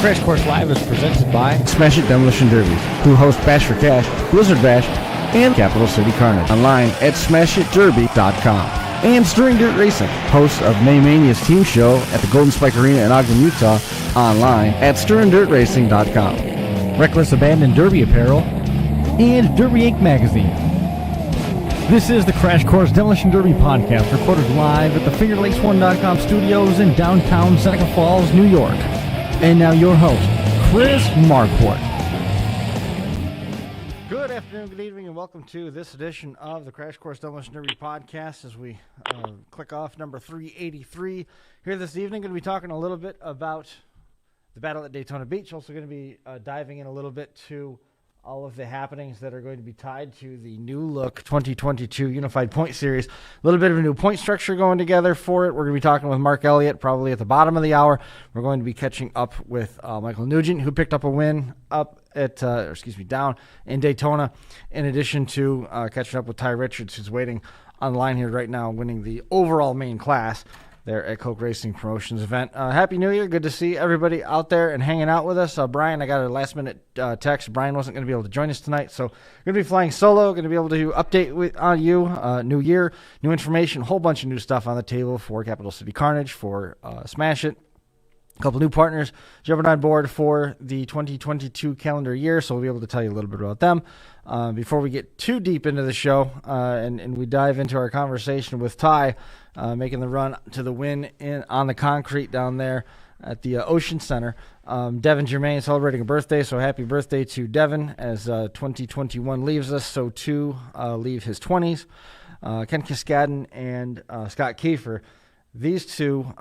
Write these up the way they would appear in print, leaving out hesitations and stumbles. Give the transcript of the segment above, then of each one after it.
Crash Course Live is presented by Smash It Demolition Derby, who host Bash for Cash, Blizzard Bash, and Capital City Carnage. Online at smashitderby.com. And Stirring Dirt Racing, host of Maymania's team show at the Golden Spike Arena in Ogden, Utah. Online at stirringdirtracing.com. Reckless Abandon Derby Apparel and Derby Inc. Magazine. This is the Crash Course Demolition Derby podcast, recorded live at the FingerLakes1.com studios in downtown Seneca Falls, New York. And now your host, Chris Marquardt. Good afternoon, good evening, and welcome to this edition of the Crash Course Demolition Derby podcast as we click off number 383. Here this evening, going to be talking a little bit about the battle at Daytona Beach. Also going to be diving in a little bit to all of the happenings that are going to be tied to the new look 2022 Unified Point Series. A little bit of a new point structure going together for it. We're going to be talking with Mark Elliott probably at the bottom of the hour. We're going to be catching up with Michael Nugent, who picked up a win down in Daytona, in addition to catching up with Ty Richards, who's waiting on the line here right now, winning the overall main class there at Coke Racing Promotions event. Happy New Year. Good to see everybody out there and hanging out with us. Brian, I got a last-minute text. Brian wasn't going to be able to join us tonight, so going to be flying solo, going to be able to update on you. New year, new information, a whole bunch of new stuff on the table for Capital City Carnage, for Smash It. A couple new partners jumping on board for the 2022 calendar year, so we'll be able to tell you a little bit about them. Before we get too deep into the show and we dive into our conversation with Ty, making the run to the win on the concrete down there at the Ocean Center. Devin Germain celebrating a birthday, so happy birthday to Devin as 2021 leaves us, so too leave his 20s. Ken Kiskadden and Scott Kiefer. These two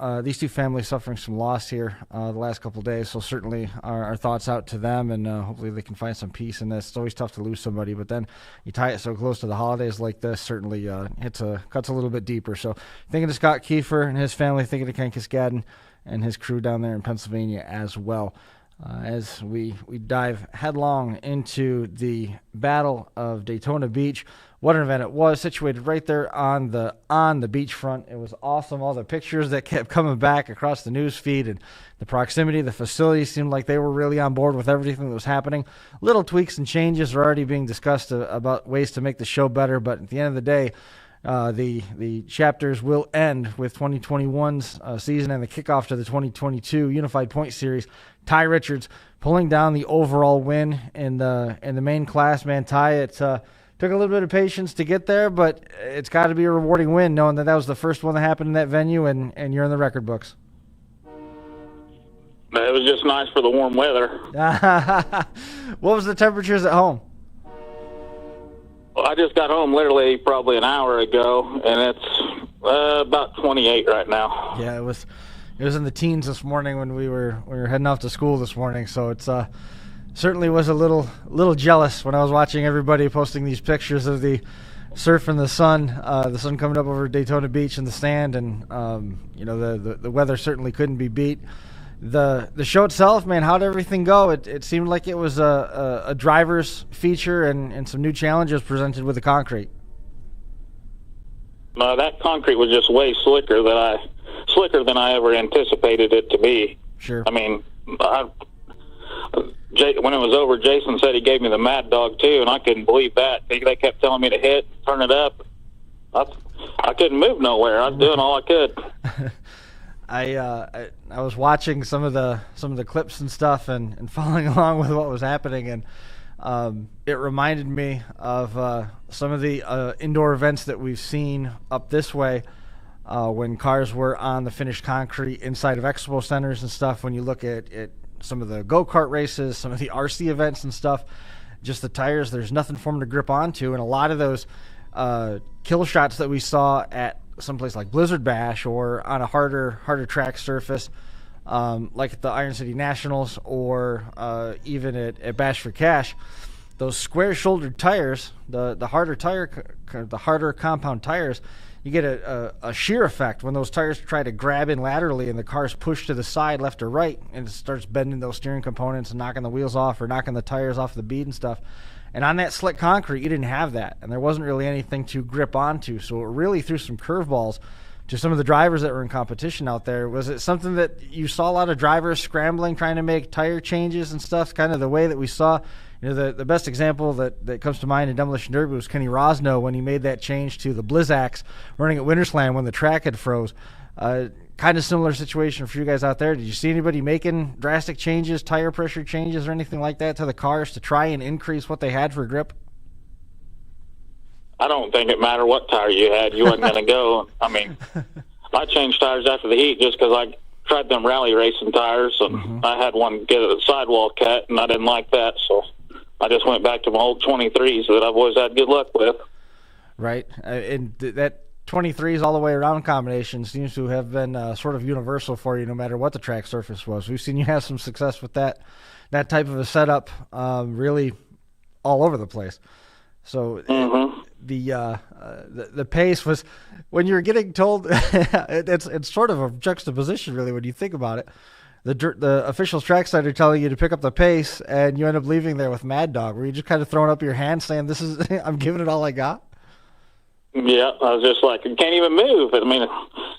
families suffering some loss here the last couple of days, so certainly our thoughts out to them, and hopefully they can find some peace in this. It's always tough to lose somebody, but then you tie it so close to the holidays like this, certainly cuts a little bit deeper. So thinking of Scott Kiefer and his family, thinking of Ken Kiskadden and his crew down there in Pennsylvania as well. As we dive headlong into the Battle of Daytona Beach. What an event it was, situated right there on the beachfront. It was awesome. All the pictures that kept coming back across the news feed and the proximity, the facility seemed like they were really on board with everything that was happening. Little tweaks and changes are already being discussed about ways to make the show better, but at the end of the day, the chapters will end with 2021's season and the kickoff to the 2022 Unified Point Series. Ty Richards pulling down the overall win in the main class. Man, Ty, it took a little bit of patience to get there, but it's got to be a rewarding win, knowing that was the first one that happened in that venue, and you're in the record books. It was just nice for the warm weather. What was the temperatures at home? Well, I just got home literally probably an hour ago, and it's about 28 right now. Yeah, it was in the teens this morning when we were heading off to school this morning, so it's certainly was a little jealous when I was watching everybody posting these pictures of the surf and the sun coming up over Daytona Beach in the stand, and the weather certainly couldn't be beat. The show itself, man, how'd everything go? It seemed like it was a driver's feature and some new challenges presented with the concrete. That concrete was just way slicker than I ever anticipated it to be. Sure. I mean, when it was over, Jason said he gave me the mad dog too, and I couldn't believe that. They kept telling me to hit, turn it up. I couldn't move nowhere. I was doing all I could. I was watching some of the clips and stuff and following along with what was happening, and it reminded me of some of the indoor events that we've seen up this way when cars were on the finished concrete inside of expo centers and stuff. When you look at some of the go-kart races, some of the RC events and stuff, just the tires, there's nothing for them to grip onto, and a lot of those kill shots that we saw at someplace like Blizzard Bash or on a harder track surface, like at the Iron City Nationals or even at Bash for Cash, those square-shouldered tires, the harder compound tires, you get a shear effect when those tires try to grab in laterally and the car's pushed to the side, left or right, and it starts bending those steering components and knocking the wheels off or knocking the tires off the bead and stuff. And on that slick concrete, you didn't have that, and there wasn't really anything to grip onto, so it really threw some curveballs to some of the drivers that were in competition out there. Was it something that you saw a lot of drivers scrambling, trying to make tire changes and stuff, kind of the way that we saw? The best example that comes to mind in Demolition Derby was Kenny Rosno when he made that change to the Blizzax running at Wintersland when the track had froze. Kind of similar situation for you guys out there. Did you see anybody making drastic changes, tire pressure changes, or anything like that to the cars to try and increase what they had for grip? I don't think it mattered what tire you had. You wasn't going to go. I mean, I changed tires after the heat just because I tried them rally racing tires, and I had one get a sidewall cut, and I didn't like that, so I just went back to my old 23s that I've always had good luck with. Right. And that 23s all the way around combination seems to have been sort of universal for you no matter what the track surface was. We've seen you have some success with that type of a setup really all over the place. So the pace was, when you were getting told, it's sort of a juxtaposition really when you think about it. The officials trackside are telling you to pick up the pace, and you end up leaving there with Mad Dog. Were you just kind of throwing up your hands saying, "This is I'm giving it all I got"? Yeah, I was just like, I can't even move. I mean,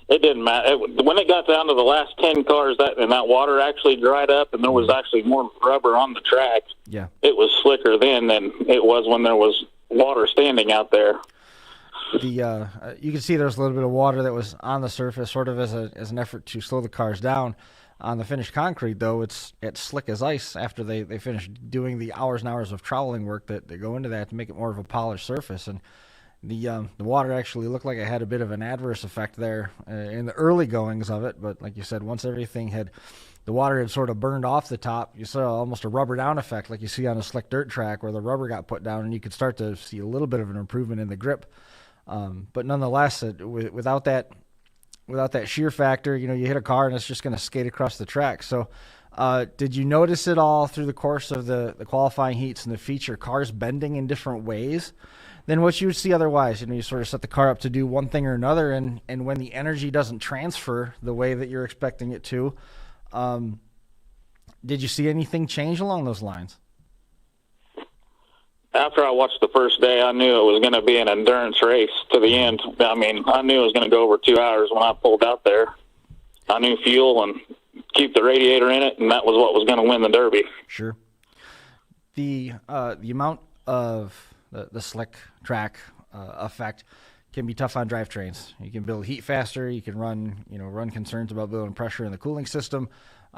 it didn't matter. When it got down to the last 10 cars, that water actually dried up, and there was actually more rubber on the track. Yeah, it was slicker then than it was when there was water standing out there. You can see there's a little bit of water that was on the surface, sort of as an effort to slow the cars down. On the finished concrete, though, it's slick as ice after they finish doing the hours and hours of troweling work that go into that to make it more of a polished surface. And the water actually looked like it had a bit of an adverse effect there in the early goings of it. But like you said, once the water had sort of burned off the top, you saw almost a rubber down effect like you see on a slick dirt track where the rubber got put down, and you could start to see a little bit of an improvement in the grip. But nonetheless, without that shear factor, you hit a car and it's just going to skate across the track. So did you notice it all through the course of the qualifying heats and the feature, cars bending in different ways than what you would see otherwise? You sort of set the car up to do one thing or another, and when the energy doesn't transfer the way that you're expecting it to, did you see anything change along those lines? After I watched the first day, I knew it was going to be an endurance race to the end. I mean, I knew it was going to go over 2 hours when I pulled out there. I knew fuel and keep the radiator in it, and that was what was going to win the Derby. Sure. The amount of the slick track effect can be tough on drivetrains. You can build heat faster. You can run concerns about building pressure in the cooling system.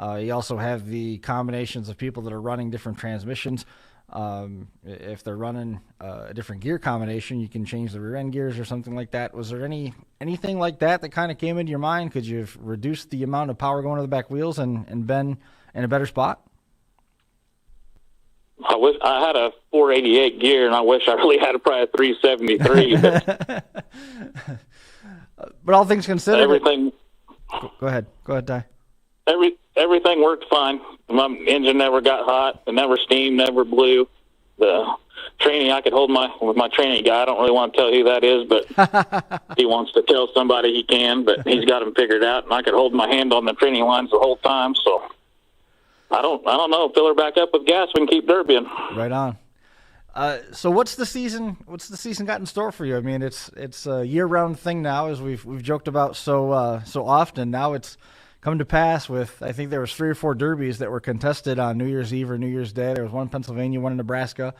You also have the combinations of people that are running different transmissions. If they're running a different gear combination, you can change the rear end gears or something like that. Was there anything like that kind of came into your mind? Could you have reduced the amount of power going to the back wheels and been in a better spot? I had a 488 gear, and I wish I really had probably a 373. But all things considered, everything. Go ahead, Ty. Everything worked fine. My engine never got hot. It never steamed, never blew. The training, I could hold with my training guy. I don't really want to tell who that is, but he wants to tell somebody he can, but he's got them figured out, and I could hold my hand on the training lines the whole time. So I don't know. Fill her back up with gas. We can keep derbying. Right on. So what's the season got in store for you? I mean, it's a year-round thing now, as we've joked about so often. Now it's come to pass with, I think there was 3 or 4 derbies that were contested on New Year's Eve or New Year's Day. There was one in Pennsylvania, one in Nebraska,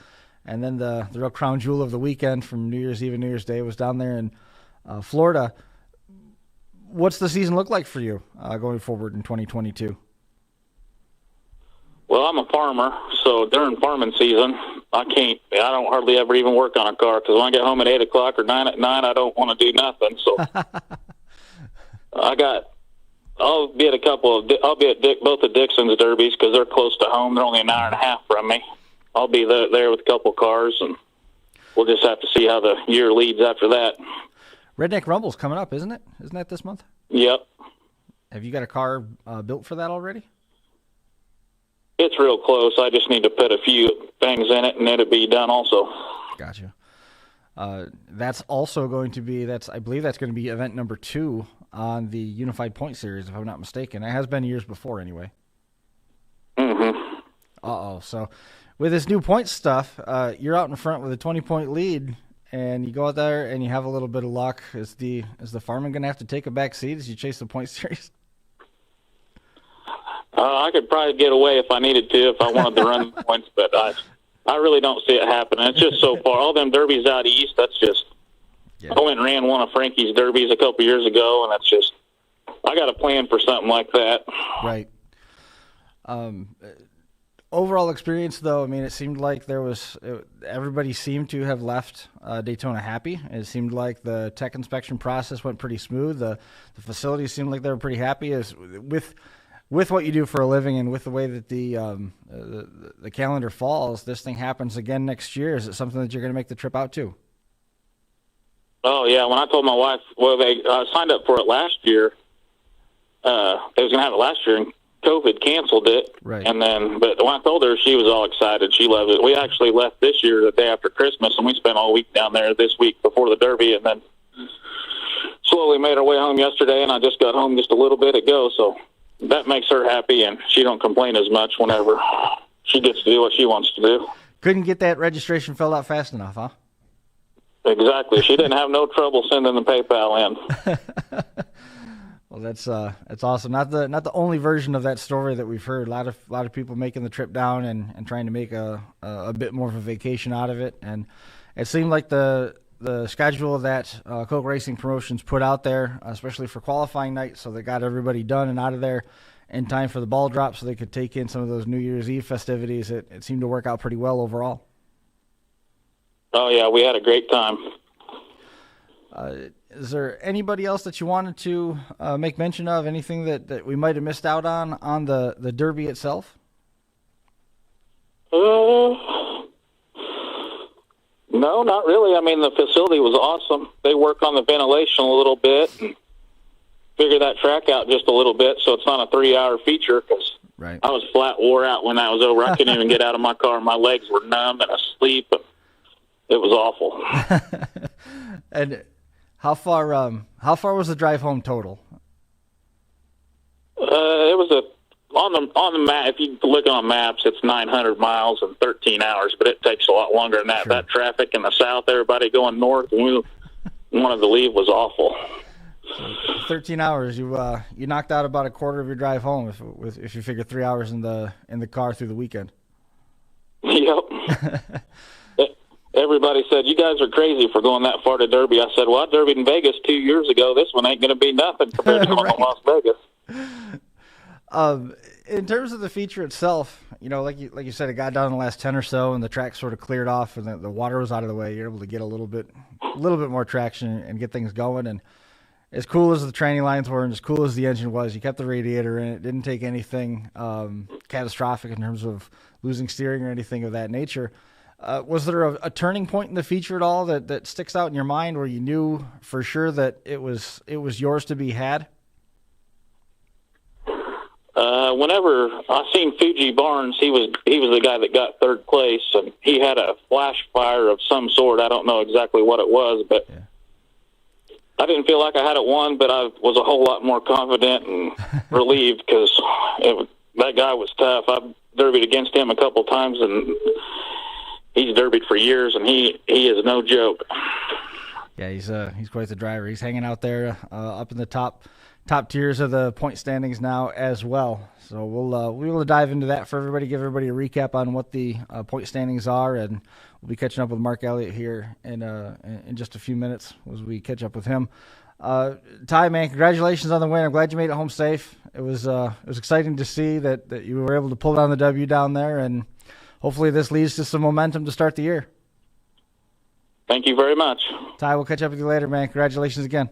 and then the real crown jewel of the weekend from New Year's Eve and New Year's Day was down there in Florida. What's the season look like for you going forward in 2022? Well, I'm a farmer, so during farming season, I don't hardly ever even work on a car, because when I get home at 8 o'clock or 9 at night, I don't want to do nothing. So I'll be at both the Dixon's derbies because they're close to home. They're only an hour and a half from me. I'll be there with a couple cars, and we'll just have to see how the year leads after that. Redneck Rumble's coming up, isn't it? Isn't that this month? Yep. Have you got a car built for that already? It's real close. I just need to put a few things in it, and it'll be done also. Gotcha. That's also going to be, I believe that's going to be event number 2 on the Unified Point Series, if I'm not mistaken. It has been years before anyway. Mm-hmm. So with this new point stuff, you're out in front with a 20-point lead. and you go out there and you have a little bit of luck. Is the farmer going to have to take a back seat as you chase the point series? I could probably get away if I needed to, if I wanted to run the points, but I really don't see it happening. It's just so far. All them derbies out east, that's just... Yeah. I went and ran one of Frankie's derbies a couple years ago, and that's just... I got a plan for something like that. Right. Overall experience, though, I mean, it seemed like everybody seemed to have left Daytona happy. It seemed like the tech inspection process went pretty smooth. The facilities seemed like they were pretty happy with what you do for a living and with the way that the calendar falls. This thing happens again next year. Is it something that you're going to make the trip out to? Oh, yeah. When I told my wife, they signed up for it last year. They was going to have it last year, and COVID canceled it. Right. But when I told her, she was all excited. She loved it. We actually left this year the day after Christmas, and we spent all week down there this week before the Derby, and then slowly made our way home yesterday, and I just got home just a little bit ago, so that makes her happy, and she don't complain as much whenever she gets to do what she wants to do. Couldn't get that registration filled out fast enough, huh? Exactly. She didn't have no trouble sending the PayPal in. Well, that's awesome. Not the only version of that story that we've heard. A lot of people making the trip down and trying to make a bit more of a vacation out of it. And it seemed like the schedule that Coke Racing Promotions put out there, especially for qualifying night, so they got everybody done and out of there in time for the ball drop, so they could take in some of those New Year's Eve festivities. It seemed to work out pretty well overall. Oh yeah, we had a great time. Is there anybody else that you wanted to make mention of? Anything that we might have missed out on the Derby itself? No, not really. I mean, the facility was awesome. They work on the ventilation a little bit and figure that track out just a little bit so it's not a 3-hour feature, because right. I was flat wore out when that was over. I couldn't even get out of my car. My legs were numb and asleep. It was awful. And how far was the drive home total? It was on the map. If you look on maps, it's 900 miles and 13 hours, but it takes a lot longer than that. Sure. That traffic in the south, everybody going north, and we wanted to leave, was awful. So 13 hours. You knocked out about a quarter of your drive home if you figure 3 hours in the car through the weekend. Yep. Everybody said, "You guys are crazy for going that far to Derby." I said, "Well, I derbied in Vegas 2 years ago. This one ain't going to be nothing compared to going Right. to Las Vegas." In terms of the feature itself, like you said, it got down in the last 10 or so, and the track sort of cleared off, and the water was out of the way. You're able to get a little bit more traction and get things going. And as cool as the training lines were, and as cool as the engine was, you kept the radiator in. It didn't take anything catastrophic in terms of losing steering or anything of that nature. Was there a turning point in the feature at all that sticks out in your mind where you knew for sure that it was yours to be had? Whenever I seen Fuji Barnes, he was the guy that got third place, and he had a flash fire of some sort. I don't know exactly what it was, but yeah. I didn't feel like I had it won, but I was a whole lot more confident and relieved because that guy was tough. I've derbied against him a couple times, and he's derbied for years, and he is no joke. Yeah, he's quite the driver. He's hanging out there up in the top tiers of the point standings now as well. So we will dive into that for everybody, give everybody a recap on what the point standings are, and we'll be catching up with Mark Elliott here in just a few minutes as we catch up with him. Ty, man, congratulations on the win. I'm glad you made it home safe. It was exciting to see that you were able to pull down the W down there, and hopefully this leads to some momentum to start the year. Thank you very much. Ty, we'll catch up with you later, man. Congratulations again.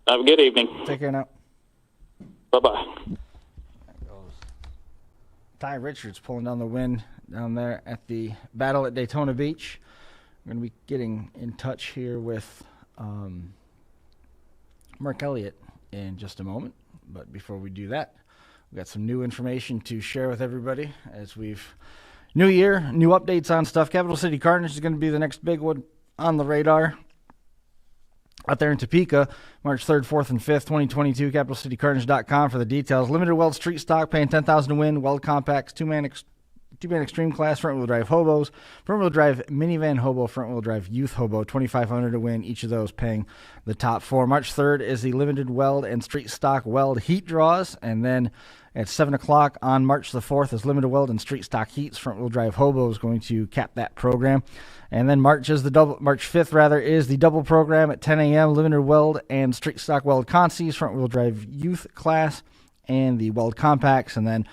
Have a good evening. Take care now. Bye-bye. Ty Richards pulling down the win down there at the battle at Daytona Beach. We're going to be getting in touch here with Mark Elliott in just a moment. But before we do that, we've got some new information to share with everybody as new year, new updates on stuff. Capital City Carnage is going to be the next big one on the radar. Out there in Topeka, March 3rd, 4th, and 5th, 2022, CapitalCityCarnage.com for the details. Limited weld street stock, paying $10,000 to win. Weld compacts, Two-man extreme class, front-wheel drive hobos, front-wheel drive minivan hobo, front-wheel drive youth hobo, $2,500 to win, each of those paying the top 4. March 3rd is the limited weld and street stock weld heat draws, and then at 7 o'clock on March the 4th is limited weld and street stock heats. Front-wheel drive hobo is going to cap that program. And then March 5th is the double program at 10 a.m. Limited weld and street stock weld consies, front-wheel drive youth class, and the weld compacts. And then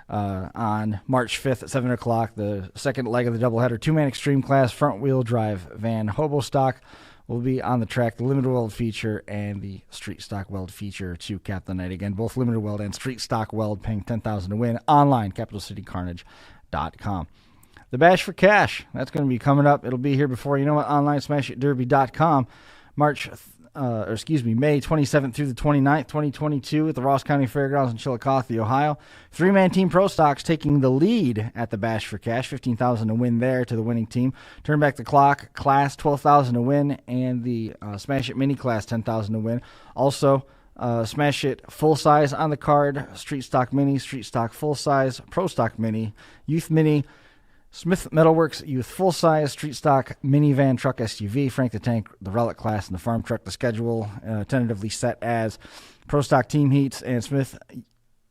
on March 5th at 7 o'clock, the second leg of the doubleheader, two-man extreme class, front-wheel drive van hobo stock will be on the track. The limited weld feature and the street stock weld feature to cap the night. Again, both limited weld and street stock weld paying $10,000 to win. Online, CapitalCityCarnage.com. The Bash for Cash, that's going to be coming up. It'll be here before you know it. Online, SmashItDerby.com. May 27th through the 29th, 2022 at the Ross County Fairgrounds in Chillicothe, Ohio. Three-man team Pro Stocks taking the lead at the Bash for Cash, $15,000 to win there to the winning team. Turn Back the Clock class, $12,000 to win, and the Smash It Mini class, $10,000 to win. Also, Smash It full size on the card, Street Stock Mini, Street Stock full size, Pro Stock Mini, Youth Mini, Smith Metalworks Youth Full Size, Street Stock Minivan Truck SUV, Frank the Tank, the Relic Class, and the Farm Truck. The schedule tentatively set as Pro Stock Team Heats and Smith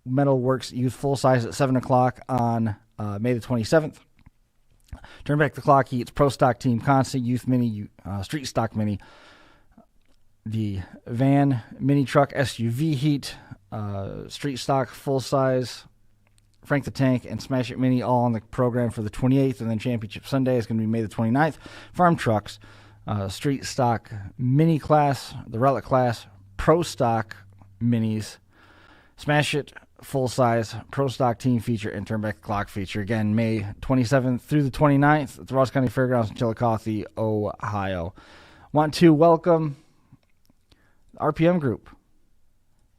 Metalworks Youth Full Size at 7 o'clock on May the 27th. Turn Back the Clock Heats, Pro Stock Team Constant, Youth Mini, Street Stock Mini, the Van Mini Truck SUV Heat, Street Stock Full Size, Frank the Tank, and Smash It Mini all on the program for the 28th, and then Championship Sunday is going to be May the 29th. Farm Trucks, Street Stock Mini Class, the Relic Class, Pro Stock Minis, Smash It Full Size, Pro Stock Team Feature, and Turn Back the Clock Feature. Again, May 27th through the 29th at the Ross County Fairgrounds in Chillicothe, Ohio. Want to welcome RPM Group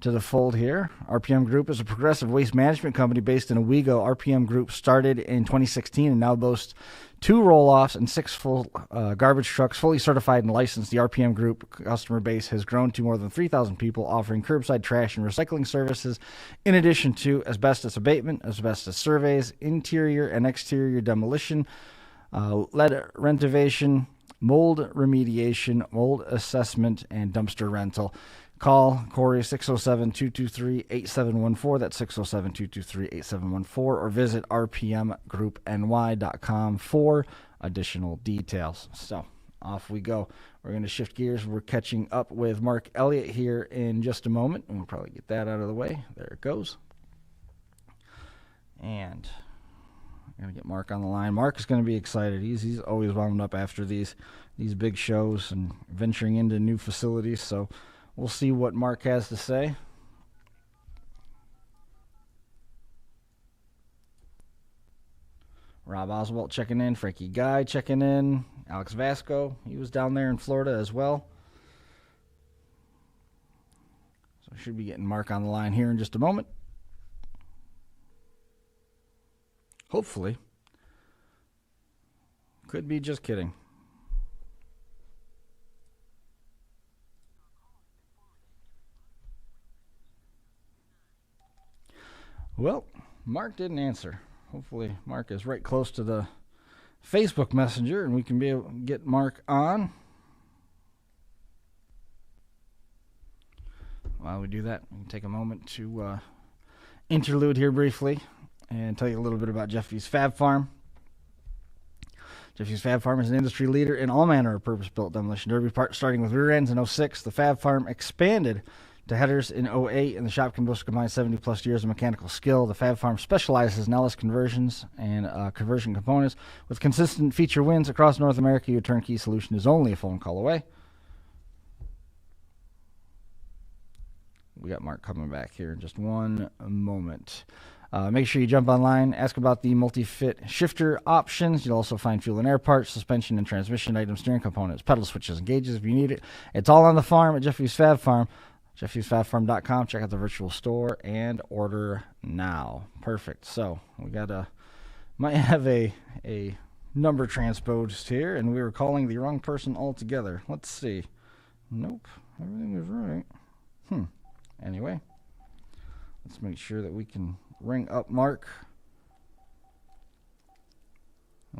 to the fold here. RPM Group is a progressive waste management company based in Owego. RPM Group started in 2016 and now boasts 2 roll-offs and 6 full garbage trucks, fully certified and licensed. The RPM Group customer base has grown to more than 3,000 people, offering curbside trash and recycling services, in addition to asbestos abatement, asbestos surveys, interior and exterior demolition, lead renovation, mold remediation, mold assessment, and dumpster rental. Call Corey 607-223-8714. That's 607-223-8714. Or visit rpmgroupny.com for additional details. So off we go. We're going to shift gears. We're catching up with Mark Elliott here in just a moment, and we'll probably get that out of the way. There it goes. And I'm going to get Mark on the line. Mark is going to be excited. He's always wound up after these big shows and venturing into new facilities. So we'll see what Mark has to say. Rob Oswalt checking in. Frankie Guy checking in. Alex Vasco, he was down there in Florida as well. So we should be getting Mark on the line here in just a moment. Hopefully. Could be just kidding. Well, Mark didn't answer. Hopefully Mark is right close to the Facebook Messenger and we can be able to get Mark on. While we do that, we can take a moment to interlude here briefly and tell you a little bit about Jeffy's Fab Farm. Jeffy's Fab Farm is an industry leader in all manner of purpose-built demolition derby parts, starting with rear ends in 06. The Fab Farm expanded to headers in 08, and the shop can boast a combined 70-plus years of mechanical skill. The Fab Farm specializes in LS conversions and conversion components. With consistent feature wins across North America, your turnkey solution is only a phone call away. We got Mark coming back here in just one moment. Make sure you jump online, ask about the multi-fit shifter options. You'll also find fuel and air parts, suspension and transmission items, steering components, pedal switches, and gauges if you need it. It's all on the farm at Jeffy's Fab Farm. Jeffy'sFabFarm.com. Check out the virtual store and order now. Perfect. So we might have a number transposed here, and we were calling the wrong person altogether. Let's see. Nope, everything was right. Anyway, let's make sure that we can ring up Mark.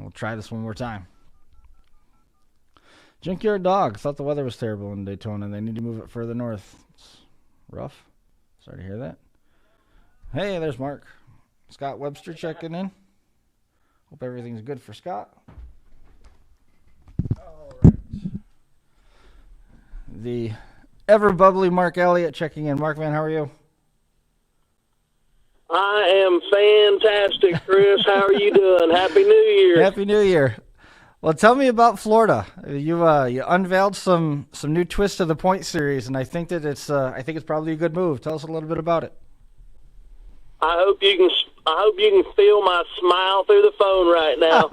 we'll try this one more time. Junkyard Dog thought the weather was terrible in Daytona. They need to move it further north. It's rough. Sorry to hear that. Hey, there's Mark. Scott Webster checking in. Hope everything's good for Scott. All right. The ever bubbly Mark Elliott checking in. Mark, man, how are you? I am fantastic, Chris. How are you doing? Happy New Year. Happy New Year. Well, tell me about Florida. You unveiled some new twists to the point series, and I think that it's probably a good move. Tell us a little bit about it. I hope you can feel my smile through the phone right now.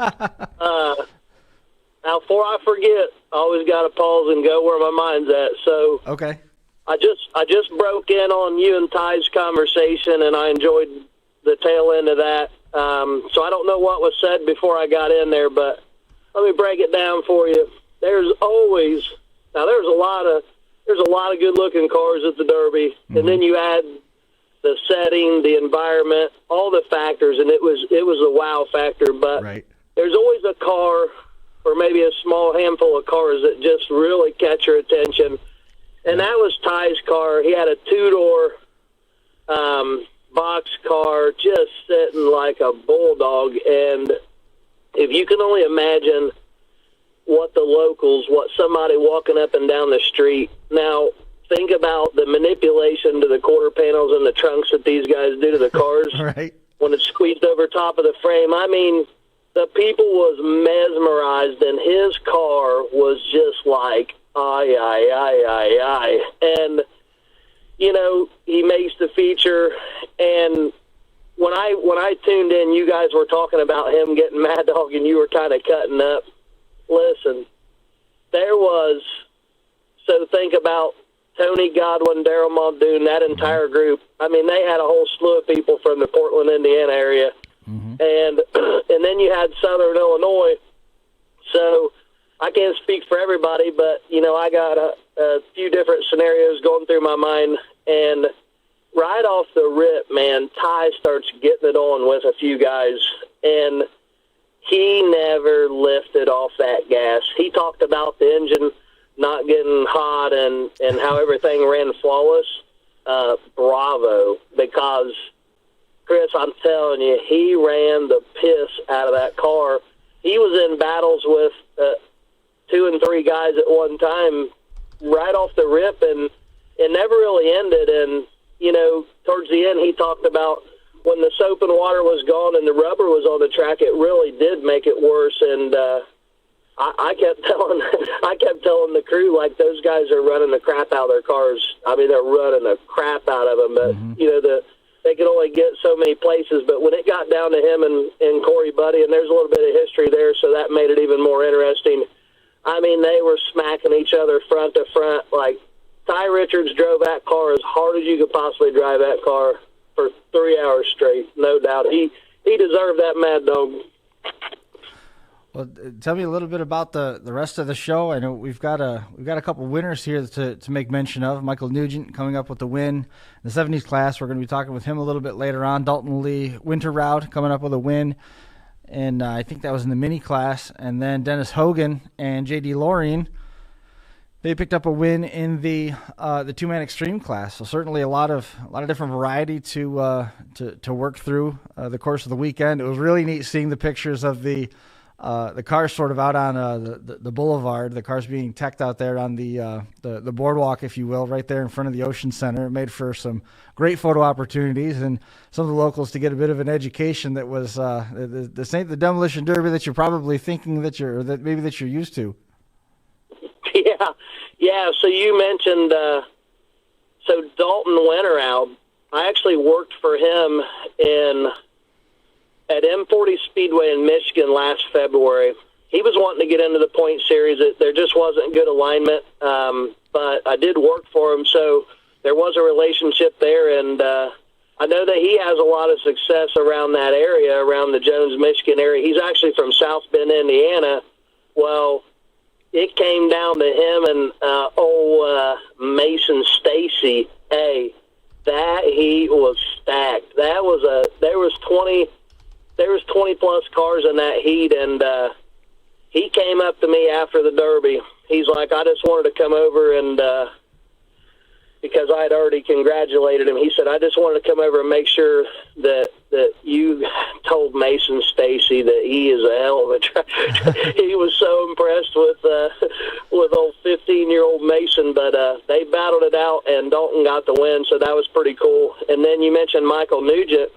Now, before I forget, I always got to pause and go where my mind's at. So, okay. I just broke in on you and Ty's conversation, and I enjoyed the tail end of that. So I don't know what was said before I got in there, but let me break it down for you. There's a lot of good looking cars at the Derby, and then you add the setting, the environment, all the factors, and it was a wow factor. But There's always a car, or maybe a small handful of cars that just really catch your attention, and that was Ty's car. He had a two-door box car, just sitting like a bulldog, and if you can only imagine what somebody walking up and down the street. Now, think about the manipulation to the quarter panels and the trunks that these guys do to the cars when it's squeezed over top of the frame. I mean, the people was mesmerized, and his car was just like, aye. And, you know, he makes the feature, and when I tuned in, you guys were talking about him getting Mad Dog, and you were kind of cutting up. Listen, so think about Tony Godwin, Daryl Muldoon, that entire group. I mean, they had a whole slew of people from the Portland, Indiana area. And then you had Southern Illinois. So I can't speak for everybody, but, you know, I got a few different scenarios going through my mind, and right off the rip, man, Ty starts getting it on with a few guys, and he never lifted off that gas. He talked about the engine not getting hot and how everything ran flawless. Bravo, because, Chris, I'm telling you, he ran the piss out of that car. He was in battles with 2 and 3 guys at one time right off the rip, and it never really ended. And, you know, towards the end, he talked about when the soap and water was gone and the rubber was on the track, it really did make it worse. And I kept telling the crew, like, those guys are running the crap out of their cars. I mean, they're running the crap out of them. But, you know, they could only get so many places. But when it got down to him and Corey Buddy, and there's a little bit of history there, so that made it even more interesting. I mean, they were smacking each other front to front. Like, Ty Richards drove that car as hard as you could possibly drive that car for 3 hours straight, no doubt. He deserved that Mad Dog. Well, tell me a little bit about the rest of the show. I know we've got a couple winners here to make mention of. Michael Nugent coming up with the win in the 70s class. We're going to be talking with him a little bit later on. Dalton Lee Winterroud coming up with a win, and I think that was in the mini class. And then Dennis Hogan and J.D. Lorien, they picked up a win in the 2-man extreme class. So certainly a lot of different variety to work through the course of the weekend. It was really neat seeing the pictures of the cars sort of out on the boulevard, the cars being teched out there on the boardwalk, if you will, right there in front of the Ocean Center. It made for some great photo opportunities, and some of the locals to get a bit of an education that was this ain't the demolition derby that you're probably thinking that you're used to. Yeah. So you mentioned so Dalton Winterroud. I actually worked for him at M40 Speedway in Michigan last February. He was wanting to get into the point series. There just wasn't good alignment, but I did work for him, so there was a relationship there, and I know that he has a lot of success around that area, around the Jones, Michigan area. He's actually from South Bend, Indiana. Well, it came down to him and Mason Stacy. Hey, that heat was stacked. There was there was 20-plus cars in that heat, and he came up to me after the Derby. He's like, I just wanted to come over and because I had already congratulated him. He said, I just wanted to come over and make sure that you told Mason Stacy that he is a hell of a driver. He was so impressed with old 15-year-old Mason, but they battled it out, and Dalton got the win, so that was pretty cool. And then you mentioned Michael Nugent.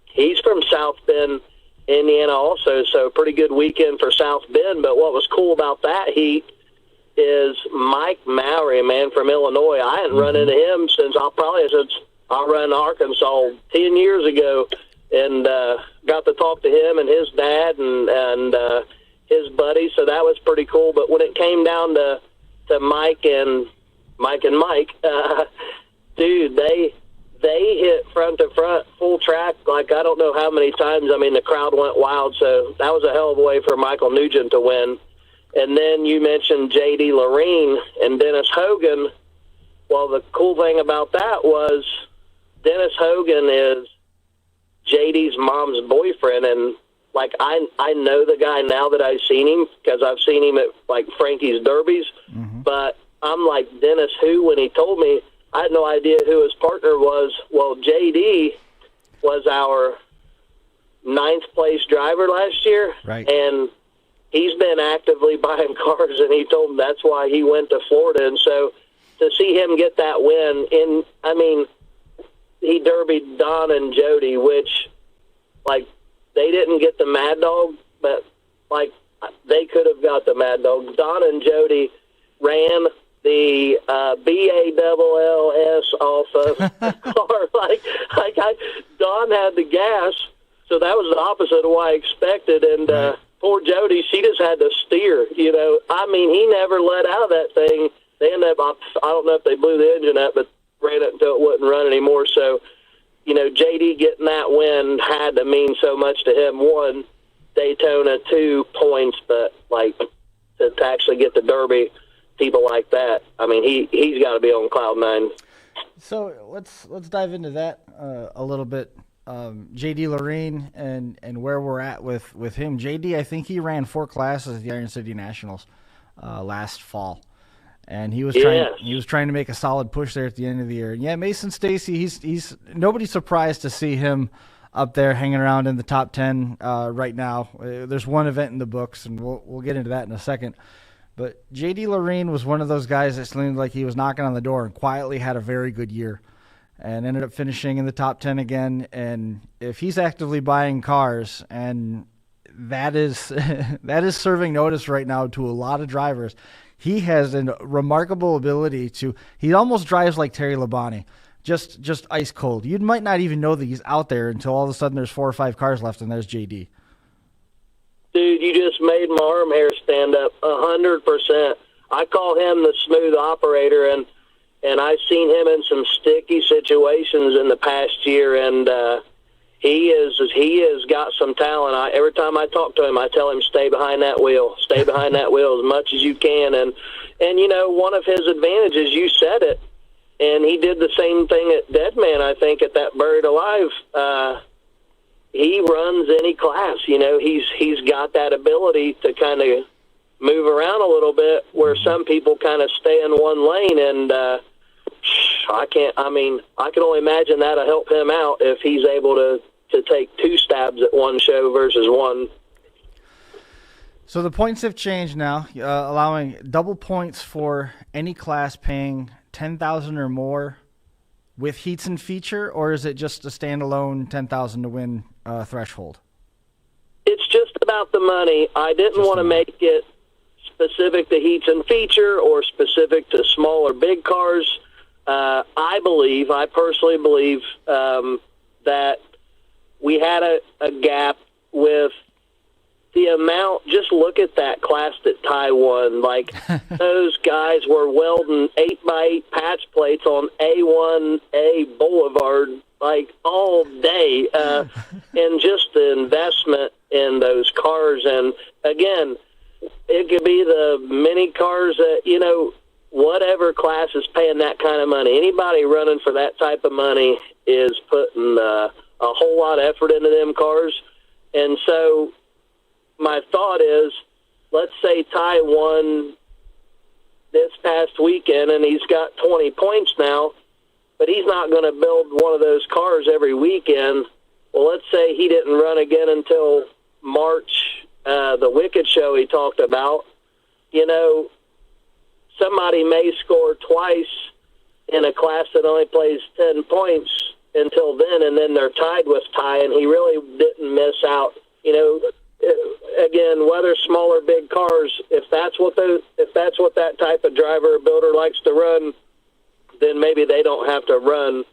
He's from South Bend, Indiana also, so pretty good weekend for South Bend. But what was cool about that heat is Mike Mowry, man, from Illinois. I hadn't run into him since I ran Arkansas 10 years ago, and got to talk to him and his dad and his buddy, so that was pretty cool. But when it came down to Mike and Mike, dude, they hit front to front, full track, like I don't know how many times. I mean, the crowd went wild, so that was a hell of a way for Michael Nugent to win. And then you mentioned J.D. Lorene and Dennis Hogan. Well, the cool thing about that was Dennis Hogan is J.D.'s mom's boyfriend, and like I know the guy now that I've seen him because I've seen him at like Frankie's Derbies. Mm-hmm. But I'm like, Dennis who? When he told me, I had no idea who his partner was. Well, J.D. was our 9th place driver last year, right? And he's been actively buying cars, and he told me that's why he went to Florida. And so to see him get that win, he derbied Don and Jody, which, like, they didn't get the Mad Dog, but, like, they could have got the Mad Dog. Don and Jody ran the BALLS off of the car. Don had the gas, so that was the opposite of what I expected, and right. Poor Jody, she just had to steer, you know. I mean, he never let out of that thing. They ended up, I don't know if they blew the engine up, but ran it until it wouldn't run anymore. So, you know, JD getting that win had to mean so much to him. 1, Daytona, 2, points, but, like, to actually get the Derby, people like that, I mean, he's got to be on cloud 9. So let's dive into that a little bit. J.D. Lorene and where we're at with him. J.D., I think he ran 4 classes at the Iron City Nationals last fall, and he was trying to make a solid push there at the end of the year. And yeah, Mason Stacy, he's nobody's surprised to see him up there hanging around in the top 10 right now. There's one event in the books, and we'll get into that in a second. But J.D. Lorene was one of those guys that seemed like he was knocking on the door and quietly had a very good year, and ended up finishing in the top 10 again. And if he's actively buying cars, and that is that is serving notice right now to a lot of drivers, he has a remarkable ability to, he almost drives like Terry Labonte, just ice cold. You might not even know that he's out there until all of a sudden there's 4 or 5 cars left and there's JD. Dude, you just made my arm hair stand up 100%. I call him the smooth operator, and I've seen him in some sticky situations in the past year, and he has got some talent. Every time I talk to him, I tell him, stay behind that wheel as much as you can. And you know, one of his advantages, you said it, and he did the same thing at Deadman, I think, at that Buried Alive. He runs any class, you know. He's got that ability to kind of move around a little bit, where some people kind of stay in one lane, and I can only imagine that'll help him out if he's able to take 2 stabs at one show versus 1. So the points have changed now, allowing double points for any class paying $10,000 or more with heats and feature, or is it just a standalone $10,000 to win threshold? It's just about the money. I didn't want to make it specific to heats and feature or specific to small or big cars. I personally believe that we had a gap with the amount. Just look at that class that Ty won. Like, those guys were welding 8x8 patch plates on A1A Boulevard, like, all day. And just the investment in those cars. And, again, it could be the mini cars that, you know, whatever class is paying that kind of money. Anybody running for that type of money is putting a whole lot of effort into them cars. And so my thought is, let's say Ty won this past weekend and he's got 20 points now, but he's not going to build one of those cars every weekend. Well, let's say he didn't run again until March, the Wicked show he talked about. You know, somebody may score twice in a class that only plays 10 points until then, and then they're tied with Ty, and he really didn't miss out. You know, again, whether small or big cars, if that's what that type of driver or builder likes to run, then maybe they don't have to run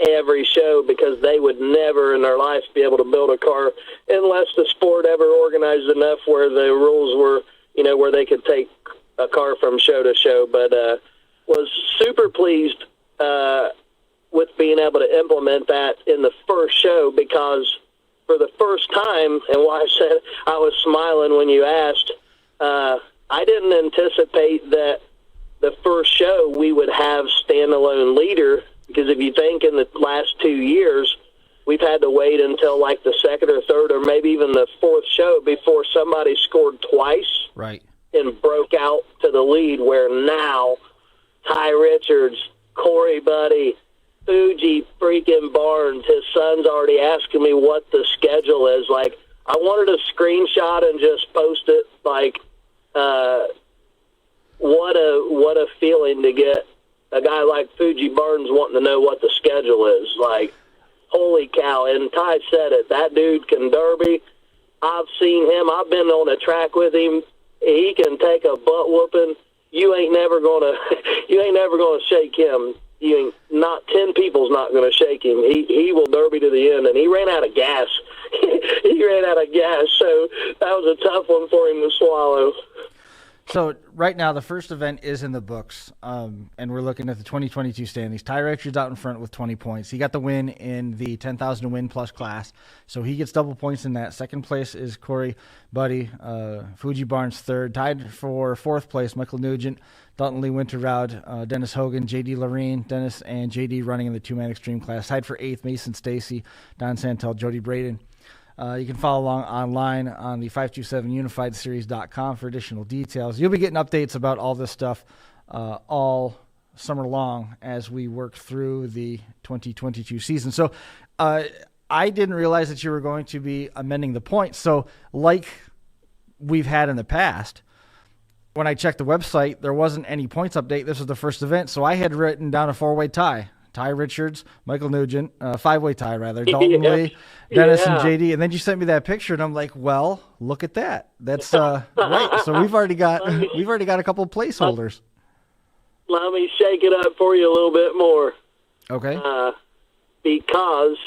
every show, because they would never in their life be able to build a car unless the sport ever organized enough where the rules were, you know, where they could take a car from show to show. But was super pleased with being able to implement that in the first show, because for the first time, and why I said I was smiling when you asked, I didn't anticipate that the first show we would have standalone leader, because if you think in the last 2 years, we've had to wait until like the second or third or maybe even the fourth show before somebody scored twice. Right. And broke out to the lead, where now Ty Richards, Corey Buddy, Fuji freaking Barnes, his son's already asking me what the schedule is. Like, I wanted a screenshot and just post it. Like, what a feeling to get a guy like Fuji Barnes wanting to know what the schedule is. Like, holy cow. And Ty said it. That dude can derby. I've seen him. I've been on a track with him. He can take a butt whooping. You ain't never gonna shake him. Not 10 people's not gonna shake him. He will derby to the end. And he ran out of gas. He ran out of gas. So that was a tough one for him to swallow. So right now, the first event is in the books, and we're looking at the 2022 standings. Ty Richards out in front with 20 points. He got the win in the 10,000 win plus class, so he gets double points in that. Second place is Corey Buddy, Fuji Barnes third. Tied for fourth place, Michael Nugent, Dalton Lee Winterrod, Dennis Hogan, J.D. Lorraine, Dennis and J.D. running in the two-man extreme class. Tied for eighth, Mason Stacy, Don Santel, Jody Braden. You can follow along online on the 527unifiedseries.com for additional details. You'll be getting updates about all this stuff all summer long as we work through the 2022 season. So I didn't realize that you were going to be amending the points. So like we've had in the past, when I checked the website, there wasn't any points update. This was the first event. So I had written down a four-way tie. Ty Richards, Michael Nugent, five-way tie rather, Dalton Lee, Dennis and JD, and then you sent me that picture, and I'm like, well, look at that. That's right. So we've already got a couple of placeholders. Let me shake it up for you a little bit more. Okay. Because,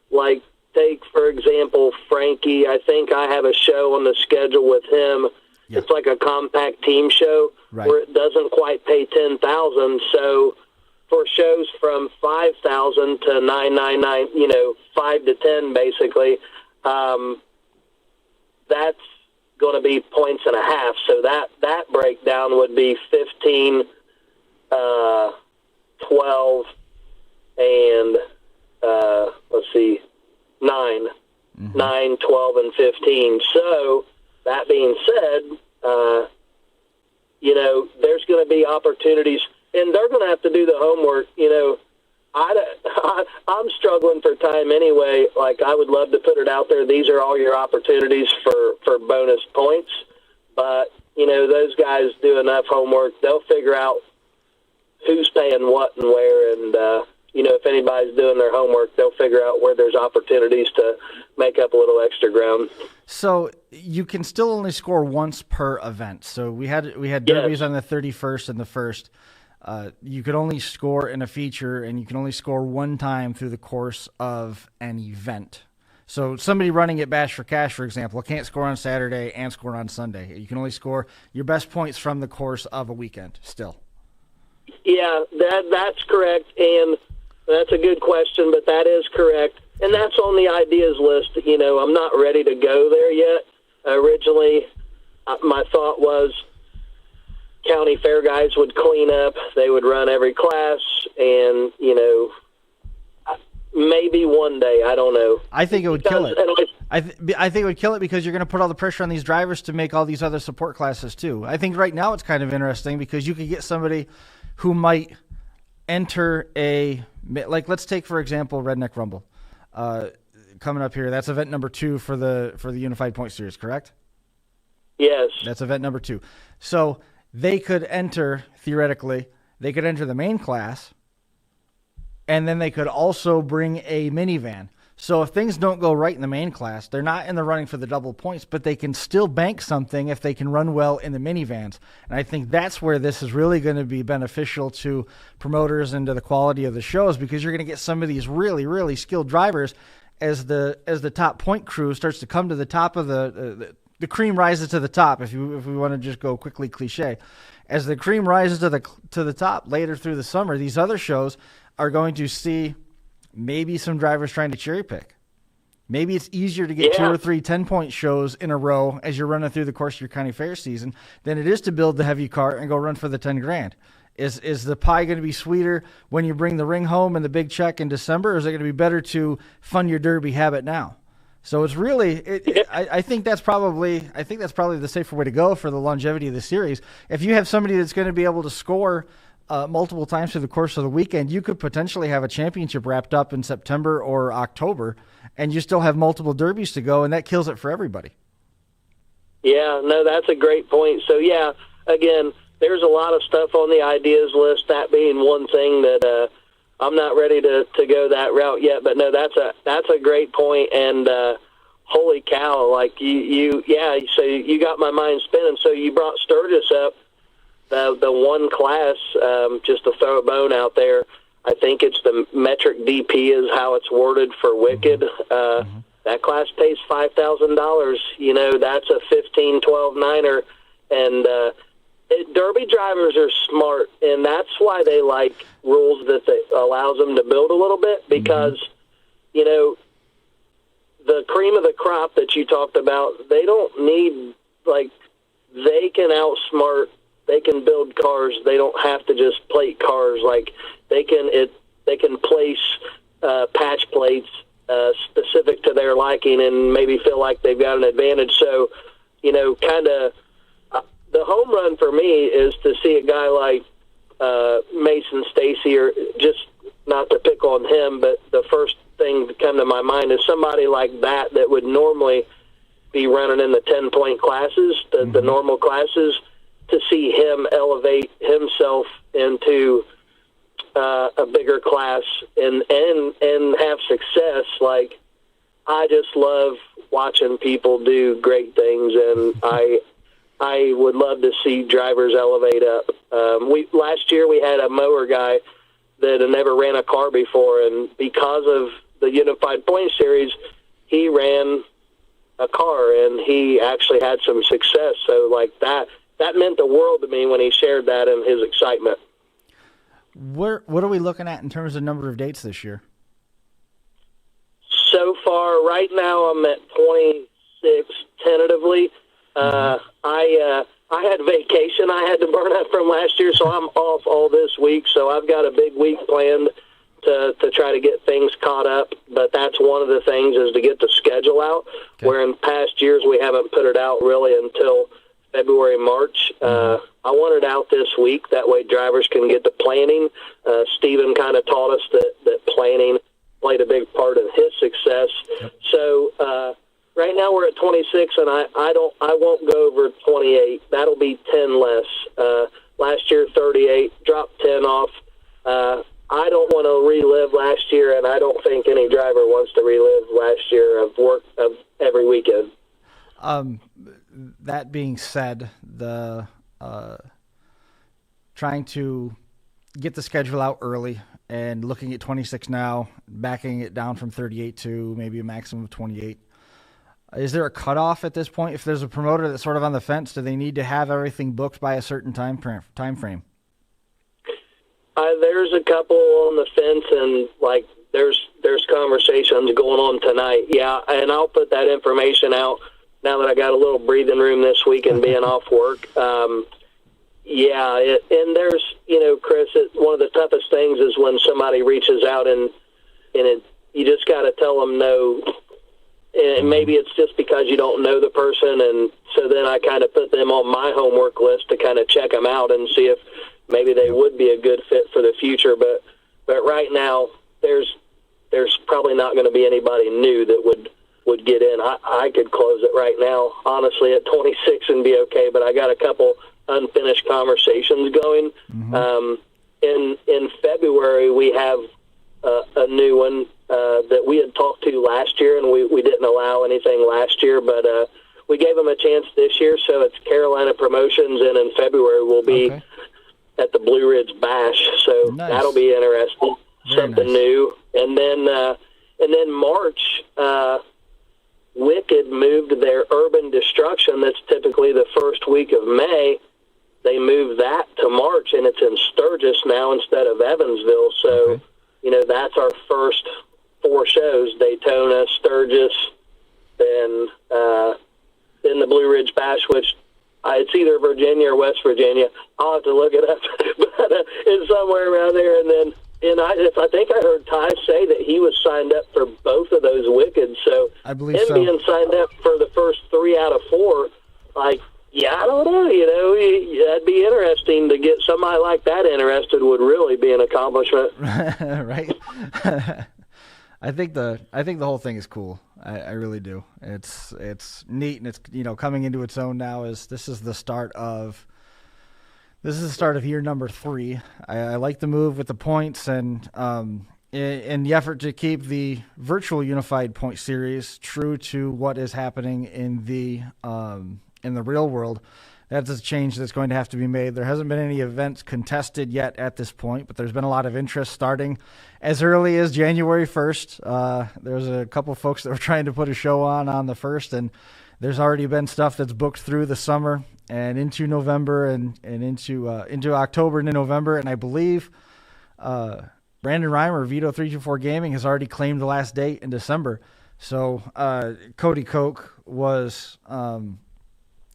like, take for example Frankie. I think I have a show on the schedule with him. Yeah. It's like a compact team show where it doesn't quite pay $10,000, so. For shows from 5,000 to 999, 5 to 10 basically, that's going to be points and a half. So that breakdown would be 15, 12, and 9. 9, 12, and 15. So that being said, there's going to be opportunities. And they're going to have to do the homework. I'm struggling for time anyway. Like, I would love to put it out there. These are all your opportunities for bonus points. But, those guys do enough homework. They'll figure out who's paying what and where. And, if anybody's doing their homework, they'll figure out where there's opportunities to make up a little extra ground. So you can still only score once per event. So we had derbies on the 31st and the 1st. You could only score in a feature, and you can only score one time through the course of an event. So somebody running at Bash for Cash, for example, can't score on Saturday and score on Sunday. You can only score your best points from the course of a weekend still. Yeah, that's correct, and that's a good question, but that is correct. And that's on the ideas list. I'm not ready to go there yet. Originally, my thought was county fair guys would clean up. They would run every class, and, maybe one day. I don't know. I think it would kill it. And I think it would kill it because you're going to put all the pressure on these drivers to make all these other support classes too. I think right now it's kind of interesting because you could get somebody who might enter like let's take for example Redneck Rumble coming up here. That's event number 2 for the Unified Point Series, correct? Yes. That's event number 2. So they could enter theoretically. They could enter the main class, and then they could also bring a minivan. So if things don't go right in the main class, they're not in the running for the double points, but they can still bank something if they can run well in the minivans. And I think that's where this is really going to be beneficial to promoters and to the quality of the shows, because you're going to get some of these really, really skilled drivers as the top point crew starts to come to the top of the cream rises to the top. If we want to just go quickly cliche, as the cream rises to the top later through the summer, these other shows are going to see maybe some drivers trying to cherry pick. Maybe it's easier to get 2 or 3 10-point shows in a row as you're running through the course of your county fair season than it is to build the heavy cart and go run for the 10 grand. Is the pie going to be sweeter when you bring the ring home and the big check in December, or is it going to be better to fund your derby habit now? So it's really, I think that's probably the safer way to go for the longevity of the series. If you have somebody that's going to be able to score multiple times through the course of the weekend, you could potentially have a championship wrapped up in September or October, and you still have multiple derbies to go, and that kills it for everybody. Yeah, no, that's a great point. So, yeah, again, there's a lot of stuff on the ideas list, that being one thing that I'm not ready to go that route yet. But, no, that's a great point, and holy cow, like so you got my mind spinning. So you brought Sturgis up. The one class, just to throw a bone out there, I think it's the metric DP is how it's worded for Wicked. That class pays $5,000. You know, that's a 15-12-9er. And Derby drivers are smart, and that's why they like rules that allows them to build a little bit, because, you know, the cream of the crop that you talked about, they don't need, like, they can outsmart. They can build cars. They don't have to just plate cars. Like they can place patch plates specific to their liking and maybe feel like they've got an advantage. So, you know, kind of the home run for me is to see a guy like Mason Stacy, or just not to pick on him, but the first thing to come to my mind is somebody like that would normally be running in the 10-point classes, the normal classes, to see him elevate himself into a bigger class and have success. Like, I just love watching people do great things, and I would love to see drivers elevate up. Last year we had a mower guy that had never ran a car before, and because of the Unified Point Series, he ran a car, and he actually had some success. So, like, that meant the world to me when he shared that and his excitement. What are we looking at in terms of number of dates this year? So far, right now, I'm at 26 tentatively. I had vacation I had to burn up from last year, so I'm off all this week. So I've got a big week planned to try to get things caught up. But that's one of the things, is to get the schedule out, where in past years we haven't put it out really until February, March. I want it out this week. That way drivers can get to planning. Steven kind of taught us that planning played a big part of his success. So right now we're at 26, and I won't go over 28. That'll be 10 less. Last year 38, dropped 10 off. I don't want to relive last year, and I don't think any driver wants to relive last year of work of every weekend. That being said, the trying to get the schedule out early and looking at 26 now, backing it down from 38 to maybe a maximum of 28. Is there a cutoff at this point? If there's a promoter that's sort of on the fence, do they need to have everything booked by a certain time frame? There's a couple on the fence, and like there's conversations going on tonight. Yeah, and I'll put that information out now that I got a little breathing room this week and being off work. And there's, you know, Chris, one of the toughest things is when somebody reaches out and you just got to tell them no. And maybe it's just because you don't know the person, and so then I kind of put them on my homework list to kind of check them out and see if maybe they would be a good fit for the future. But right now, there's probably not going to be anybody new that would get in. I could close it right now, honestly, at 26 and be okay, but I got a couple unfinished conversations going. In February, we have a new one that we had talked to last year, and we didn't allow anything last year, but we gave them a chance this year, so it's Carolina Promotions, and in February we'll be at the Blue Ridge Bash, so that'll be interesting. Something new. And then March, Wicked moved their Urban Destruction that's typically the first week of May. They moved that to March, and it's in Sturgis now instead of Evansville. So, that's our first 4 shows, Daytona, Sturgis, then the Blue Ridge Bash, which it's either Virginia or West Virginia. I'll have to look it up, but it's somewhere around there. And I think I heard Ty say that he was signed up for both of those Wickeds. So I believe him being signed up for the first 3 out of 4, I don't know. That'd be interesting to get somebody like that interested. Would really be an accomplishment, right? I think the whole thing is cool. I really do. It's neat, and it's coming into its own now. This is the start of year number 3. I like the move with the points, and in the effort to keep the virtual unified point series true to what is happening in the real world. That's a change that's going to have to be made. There hasn't been any events contested yet at this point, but there's been a lot of interest starting as early as January 1st. There's a couple folks that were trying to put a show on the 1st, and there's already been stuff that's booked through the summer and into November and into October and in November. And I believe Brandon Reimer, Vito 324 Gaming, has already claimed the last date in December. So Cody Koch was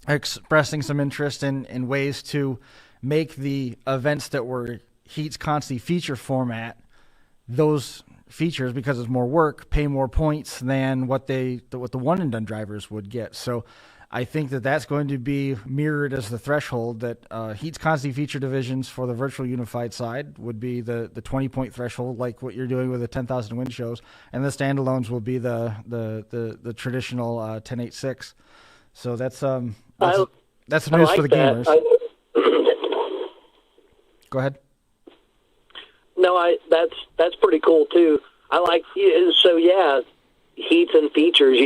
expressing some interest in ways to make the events that were Heat's Consti feature format, those features, because it's more work, pay more points than what the one and done drivers would get. So I think that's going to be mirrored as the threshold, that Heat's Consti feature divisions for the virtual unified side would be the 20-point threshold, like what you're doing with the 10,000 win shows, and the standalones will be the traditional 10.8.6. So that's news for the gamers. Go ahead. No, that's pretty cool too. I like, so yeah, heats and features.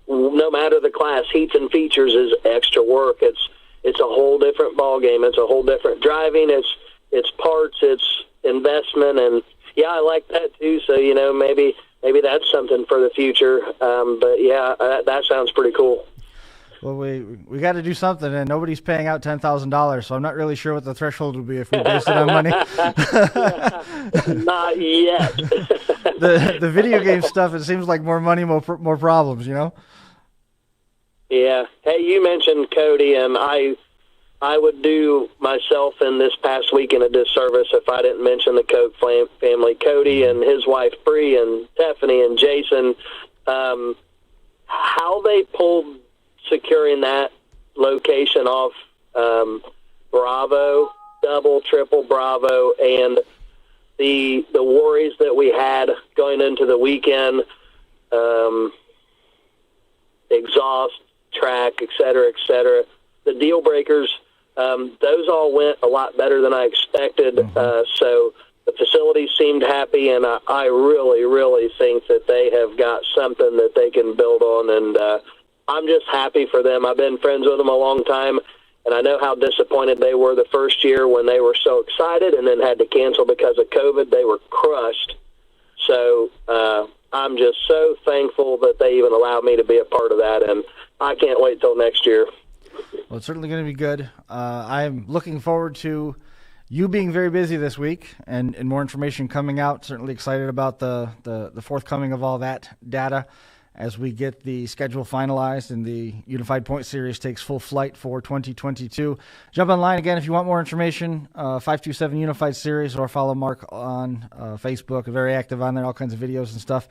No matter the class, heats and features is extra work. It's a whole different ball game. It's a whole different driving. It's parts. It's investment, and yeah, I like that too. So maybe that's something for the future. But yeah, that sounds pretty cool. Well, we got to do something, and nobody's paying out $10,000, so I'm not really sure what the threshold would be if we based it on money. Not yet. The video game stuff, it seems like more money, more problems, Yeah. Hey, you mentioned Cody, and I would do myself in this past weekend a disservice if I didn't mention the Koch family. Cody and his wife Bree and Stephanie and Jason, how they pulled securing that location off Bravo, double, triple Bravo, and the worries that we had going into the weekend, exhaust, track, et cetera, the deal breakers, those all went a lot better than I expected. So the facility seemed happy, and I really, really think that they have got something that they can build on, and I'm just happy for them. I've been friends with them a long time, and I know how disappointed they were the first year when they were so excited and then had to cancel because of COVID. They were crushed. So I'm just so thankful that they even allowed me to be a part of that, and I can't wait till next year. Well, it's certainly going to be good. I'm looking forward to you being very busy this week and more information coming out. Certainly excited about the forthcoming of all that data. as we get the schedule finalized and the Unified Point Series takes full flight for 2022. Jump online again if you want more information, 527 Unified Series, or follow Mark on Facebook. Very active on there, all kinds of videos and stuff.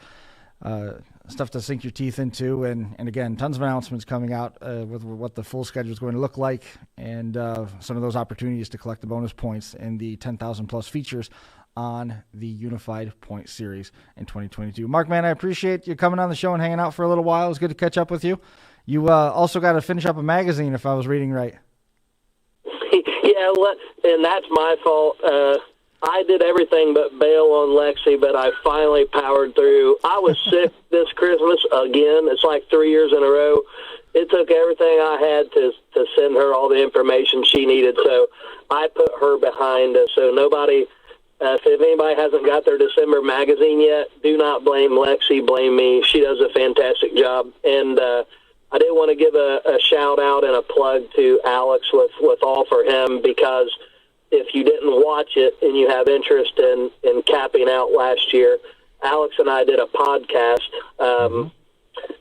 Stuff to sink your teeth into, and again, tons of announcements coming out with what the full schedule is going to look like, and some of those opportunities to collect the bonus points and the 10,000 plus features on the Unified Point Series in 2022. Mark, man, I appreciate you coming on the show and hanging out for a little while. It was good to catch up with you. You also got to finish up a magazine, if I was reading right. Yeah, and that's my fault. I did everything but bail on Lexi, but I finally powered through. I was sick this Christmas again. It's like 3 years in a row. It took everything I had to send her all the information she needed, so I put her behind us. So nobody, if anybody hasn't got their December magazine yet, do not blame Lexi, blame me. She does a fantastic job. And I did want to give a shout-out and a plug to Alex with All For Him, because if you didn't watch it and you have interest in capping out last year, Alex and I did a podcast.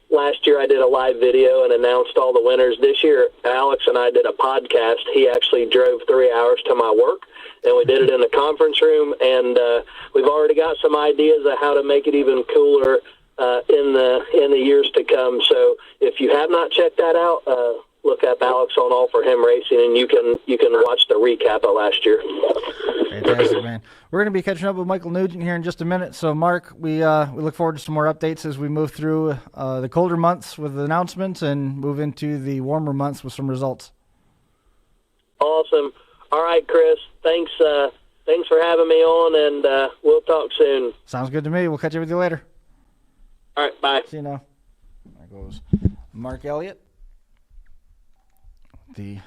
Last year I did a live video and announced all the winners. This year, Alex and I did a podcast. He actually drove 3 hours to my work, and we did it in the conference room, and we've already got some ideas of how to make it even cooler in the years to come. So if you have not checked that out, look up Alex on All For Him Racing, and you can watch the recap of last year. Fantastic, man. We're going to be catching up with Michael Nugent here in just a minute. So, Mark, we look forward to some more updates as we move through the colder months with announcements and move into the warmer months with some results. Awesome. All right, Chris. Thanks for having me on, and we'll talk soon. Sounds good to me. We'll catch up with you later. All right, bye. See you now. There goes Mark Elliott, the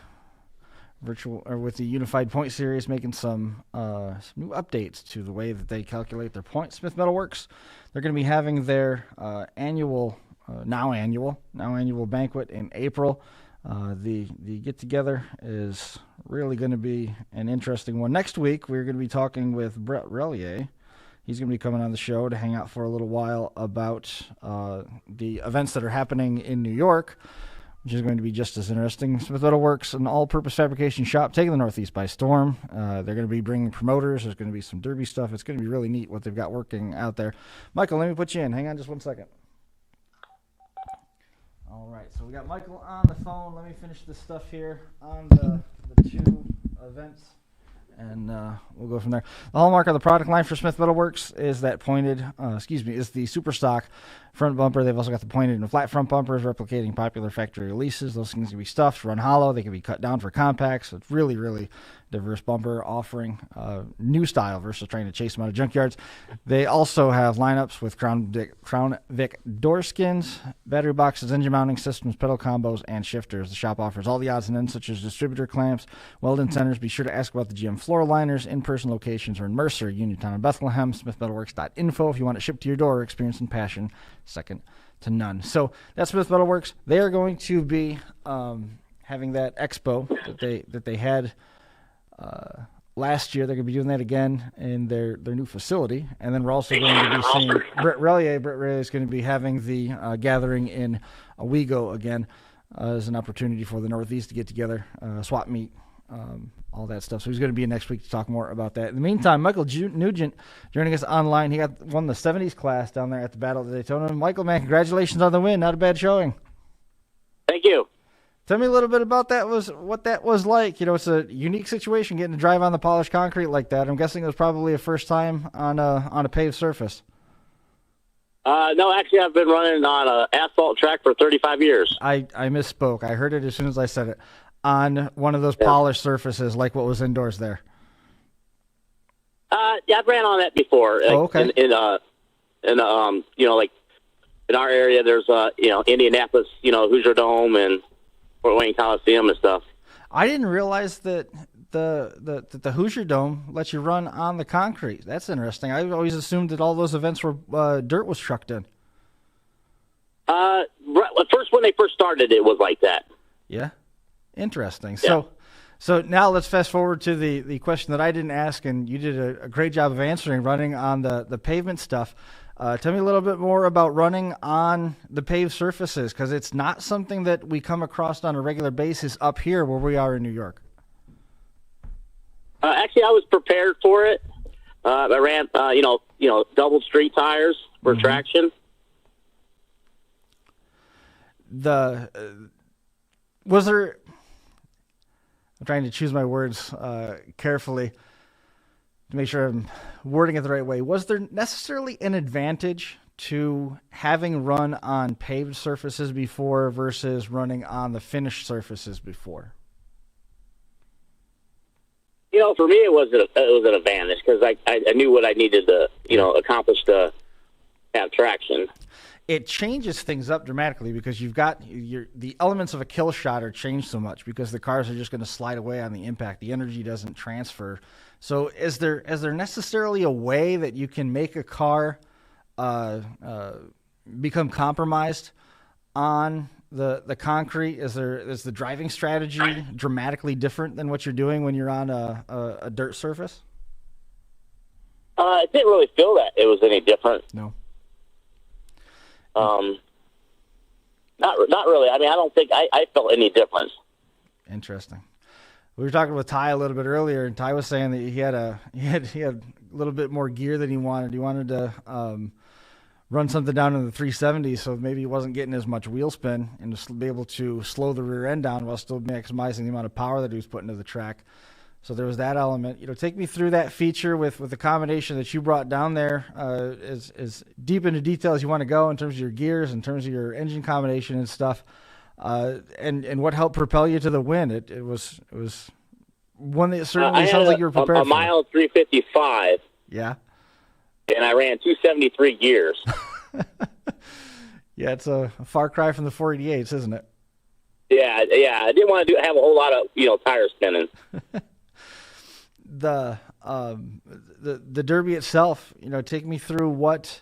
with the Unified Point Series, making some new updates to the way that they calculate their points. Smith Metal Works, they're going to be having their annual banquet in April. The get together is really going to be an interesting one. Next week we're going to be talking with Brett Relier. He's going to be coming on the show to hang out for a little while about the events that are happening in New York, which is going to be just as interesting. Smith Metal Works, an all-purpose fabrication shop, taking the Northeast by storm. They're going to be bringing promoters. There's going to be some derby stuff. It's going to be really neat what they've got working out there. Michael, let me put you in. Hang on just 1 second. All right, so we got Michael on the phone. Let me finish this stuff here on the two events, and we'll go from there. The hallmark of the product line for Smith Metal Works is that is the super stock front bumper. They've also got the pointed and flat front bumpers, replicating popular factory releases. Those things can be stuffed, run hollow. They can be cut down for compacts. So it's really, really diverse bumper, offering new style versus trying to chase them out of junkyards. They also have lineups with Crown Vic door skins, battery boxes, engine mounting systems, pedal combos, and shifters. The shop offers all the odds and ends, such as distributor clamps, welding centers. Be sure to ask about the GM floor liners. In-person locations are in Mercer, Uniontown, and Bethlehem. SmithMetalWorks.info if you want it shipped to your door. Experience and passion second to none. So that's Smith Metal Works. They are going to be having that expo that they had last year. They're going to be doing that again in their new facility. And then we're also going to be seeing Brett Relier. Brett Relier is going to be having the gathering in Owego again as an opportunity for the Northeast to get together, swap meet, all that stuff. So he's going to be in next week to talk more about that. In the meantime, Michael Nugent joining us online. He won the 70s class down there at the Battle of Daytona. Michael, man, congratulations on the win. Not a bad showing. Thank you. Tell me a little bit about what that was like. You know, it's a unique situation getting to drive on the polished concrete like that. I'm guessing it was probably a first time on a paved surface. No, actually, I've been running on an asphalt track for 35 years. I misspoke. I heard it as soon as I said it. On one of those polished surfaces, like what was indoors there. Yeah, I've ran on that before. Oh, okay. Like in our area, there's Indianapolis, Hoosier Dome and Fort Wayne Coliseum and stuff. I didn't realize that the Hoosier Dome lets you run on the concrete. That's interesting. I always assumed that all those events were dirt was trucked in. First, when they first started, it was like that. Yeah, interesting. Yeah. So now let's fast forward to the question that I didn't ask, and you did a great job of answering, running on the pavement stuff. Tell me a little bit more about running on the paved surfaces, because it's not something that we come across on a regular basis up here where we are in New York. Actually, I was prepared for it. I ran, double street tires for traction. Was there? I'm trying to choose my words carefully to make sure I'm wording it the right way. Was there necessarily an advantage to having run on paved surfaces before versus running on the finished surfaces before? For me, it was an advantage because I knew what I needed to, accomplish to have traction. It changes things up dramatically because you've got the elements of a kill shot are changed so much because the cars are just going to slide away on the impact. The energy doesn't transfer. So is there necessarily a way that you can make a car become compromised on the concrete? Is the driving strategy dramatically different than what you're doing when you're on a dirt surface? I didn't really feel that it was any different. No. Not really. I mean, I don't think I felt any difference. Interesting. We were talking with Ty a little bit earlier, and Ty was saying that he had a little bit more gear than he wanted. He wanted to run something down in the 370, so maybe he wasn't getting as much wheel spin and to be able to slow the rear end down while still maximizing the amount of power that he was putting into the track. So there was that element. Take me through that feature with the combination that you brought down there. As deep into detail as you want to go in terms of your gears, in terms of your engine combination and stuff, and what helped propel you to the win. It was one that certainly sounds like you were prepared for. A mile 355. Yeah. And I ran 273 gears. Yeah, it's a far cry from the 488s, isn't it? Yeah. I didn't want to have a whole lot of tires spinning. The Derby itself, take me through what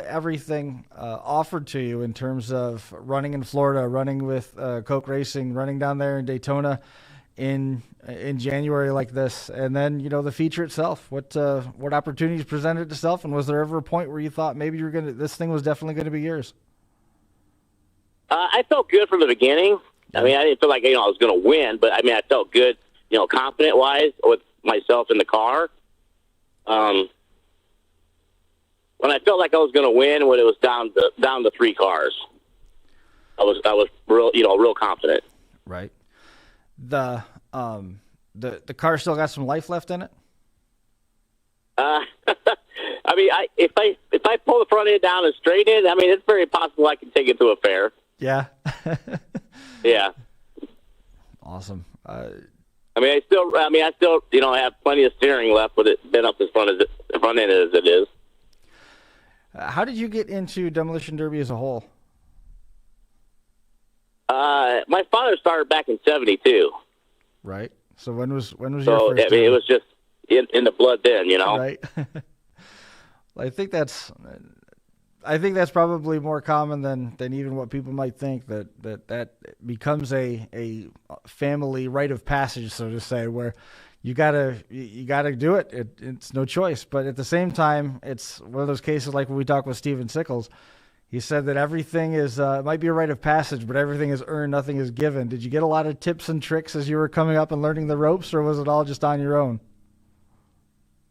everything offered to you in terms of running in Florida, running with Coke Racing, running down there in Daytona in January like this, and then the feature itself. What opportunities presented itself, and was there ever a point where you thought maybe this thing was definitely going to be yours? I felt good from the beginning. I mean, I didn't feel like I was going to win, but I mean, I felt good, confident wise with myself in the car. When I felt like I was going to win, when it was down to three cars, I was real confident. Right. The car still got some life left in it. I mean, if I pull the front end down and straighten it, I mean, it's very possible I can take it to a fair. Yeah. Yeah. Awesome. I still have plenty of steering left with it bent up as front end as it is. How did you get into Demolition Derby as a whole? My father started back in '72. Right. So when was your first? So I mean, it was just in the blood then, Right. Well, I think that's probably more common than even what people might think, that becomes a family rite of passage, so to say, where you gotta do it. It's no choice. But at the same time, it's one of those cases like when we talked with Steven Sickles. He said that everything is it might be a rite of passage, but everything is earned, nothing is given. Did you get a lot of tips and tricks as you were coming up and learning the ropes, or was it all just on your own?